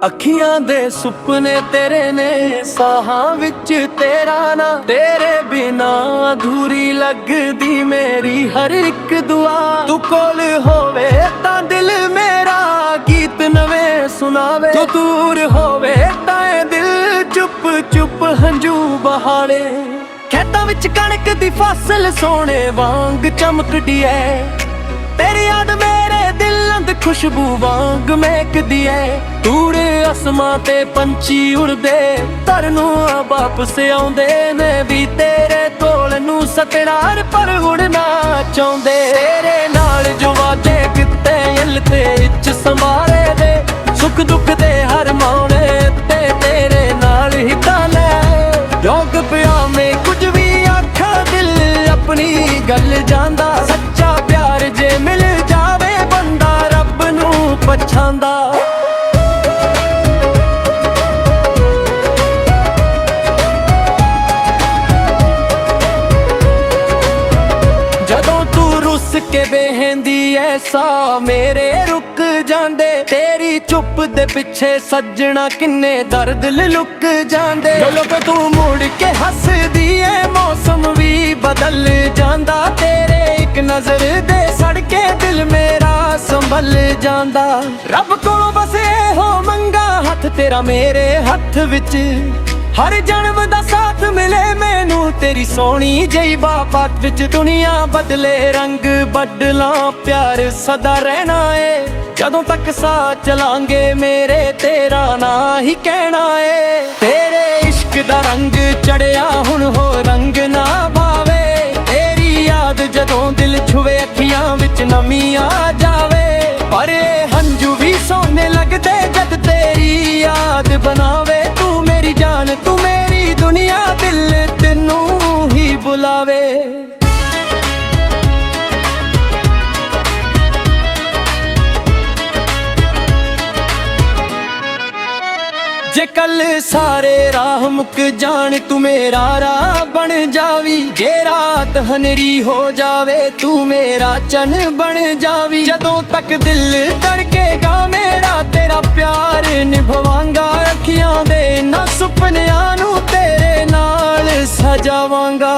ਅੱਖੀਆਂ ਦੇ ਸੁਪਨੇ ਤੇਰੇ ਨੇ, ਸਾਹਾਂ ਵਿੱਚ ਤੇਰਾ ਨਾਂ। ਤੇਰੇ ਬਿਨਾ ਅਧੂਰੀ ਲੱਗਦੀ ਮੇਰੀ ਹਰ ਇੱਕ ਦੁਆ। ਤੂੰ ਕੋਲ ਹੋਵੇ ਤਾਂ ਦਿਲ ਮੇਰਾ ਗੀਤ ਨਵੇਂ ਸੁਣਾਵੇ, ਤੂੰ ਦੂਰ ਹੋਵੇ ਤਾਂ ਇਹ ਦਿਲ ਚੁੱਪ ਚੁੱਪ ਹੰਝੂ ਬਹਾੜੇ। ਖੇਤਾਂ ਵਿੱਚ ਕਣਕ ਦੀ ਫਸਲ ਸੋਹਣੇ ਵਾਂਗ ਚਮਕਦੀ ਐ, ਤੇਰੀ ਯਾਦ ਮੇਰੇ ਦਿਲ ਅੰਦ ਖੁਸ਼ਬੂ ਵਾਂਗ ਮਹਿਕਦੀ ਐ। ਤੂੜ ਅਸਮਾਂ ਤੇ ਪੰਛੀ ਉੜਦੇ, ਧਰ ਨੂੰ ਵਾਪਸ ਆਉਂਦੇ ਨੇ ਵੀ ਤੇਰੇ ਕੋਲ ਨੂੰ ਸਤਨਾਰ ਪਰ ਉੜਨਾ ਚਾਹੁੰਦੇ। ਤੇਰੇ ਨਾਲ ਜੋ ਵਾਦੇ ਕਿਤੇ ਇਲ ਤੇ ਇੱਚ ਸੰਭਾਰੇ ਦੇ, ਸੁੱਖ ਦੁੱਖ ਦੇ ਹਰ ਮੌੜੇ ਤੇ ਤੇਰੇ ਨਾਲ ਹੀ ਤਾਂ ਲੈ। ਰੋਗ ਪਿਆ ਮੈਂ ਕੁਝ ਵੀ ਆਖਾਂ ਦਿਲ ਆਪਣੀ ਗੱਲ ਜਾਂਦਾ, ਸੱਚਾ ਪਿਆਰ ਜੇ ਮਿਲ ਜਾਵੇ ਬੰਦਾ ਰੱਬ ਨੂੰ ਪਛਾਣਦਾ। ਜਦੋਂ ਤੂੰ ਰੁੱਸ ਕੇ ਬਹਿੰਦੀ ਐਸਾ ਮੇਰੇ ਰੁਕ ਜਾਂਦੇ, ਤੇਰੀ ਚੁੱਪ ਦੇ ਪਿੱਛੇ ਸੱਜਣਾ ਕਿੰਨੇ ਦਰਦ ਲੁਕ ਜਾਂਦੇ। ਜਦੋਂ ਤੂੰ ਮੁੜ ਕੇ ਹੱਸਦੀ ਏ ਮੌਸਮ ਵੀ ਬਦਲ ਜਾਂਦਾ, ਤੇਰੇ ਇੱਕ ਨਜ਼ਰ ਦੇ ਸੜਕੇ ਦਿਲ ਮੇਰਾ ਸੰਭਲ ਜਾਂਦਾ। ਰੱਬ ਕੋਲੋਂ ਬਸ ਇਹੋ ਮੰਗਾ ਹੱਥ ਤੇਰਾ ਮੇਰੇ ਹੱਥ ਵਿੱਚ, ਹਰ ਜਨਮ ਦਾ ਸਾਥ ਮਿਲੇ ਮੈਨੂੰ ਤੇਰੀ ਸੋਹਣੀ ਜਿਹੀ ਬਾਤ ਵਿੱਚ। ਦੁਨੀਆ ਬਦਲੇ ਰੰਗ ਬਦਲਾਂ ਪਿਆਰ ਸਦਾ ਰਹਿਣਾ ਏ, ਜਦੋਂ ਤੱਕ ਸਾਹ ਚਲਾਂਗੇ ਮੇਰੇ ਤੇਰਾ ਨਾਂ ਹੀ ਕਹਿਣਾ ਏ। ਤੇਰੇ ਇਸ਼ਕ ਦਾ ਰੰਗ ਚੜਿਆ ਹੁਣ ਹੋ ਰੰਗ ਨਾ ਭਾਵੇ, ਤੇਰੀ ਯਾਦ ਜਦੋਂ ਦਿਲ ਛੁਵੇ ਅੱਖੀਆਂ ਵਿੱਚ ਨਮੀ ਆ ਜਾਵੇ। ਪਰ ਇਹ ਹੰਝੂ ਵੀ ਸੋਹਣੇ ਲੱਗਦੇ ਜਦ ਤੇਰੀ ਯਾਦ ਬਣਾਵੇ। ਤੂੰ ਮੇਰੀ ਜਾਨ ਤੂੰ ਮੇਰੀ ਦੁਨੀਆ, ਦਿਲ ਤੈਨੂੰ ਹੀ ਬੁਲਾਵੇ। ਜੇ ਕੱਲ ਸਾਰੇ ਰਾਹ ਮੁੱਕ ਜਾਣ ਤੂੰ ਮੇਰਾ ਰਾਹ ਬਣ ਜਾਵੀ, ਜੇ ਰਾਤ ਹਨੇਰੀ ਹੋ ਜਾਵੇ ਤੂੰ ਮੇਰਾ ਚੰਨ ਬਣ ਜਾਵੀ। ਜਦੋਂ ਤੱਕ ਦਿਲ ਧੜਕੇਗਾ ਮੇਰਾ ਤੇਰਾ ਪਿਆਰ ਨਿਭਾਵਾਂਗਾ, ਅੱਖੀਆਂ ਦੇ ਨਾ ਸੁਪਨਿਆਂ ਨੂੰ ਤੇਰੇ ਨਾਲ ਸਜਾਵਾਂਗਾ।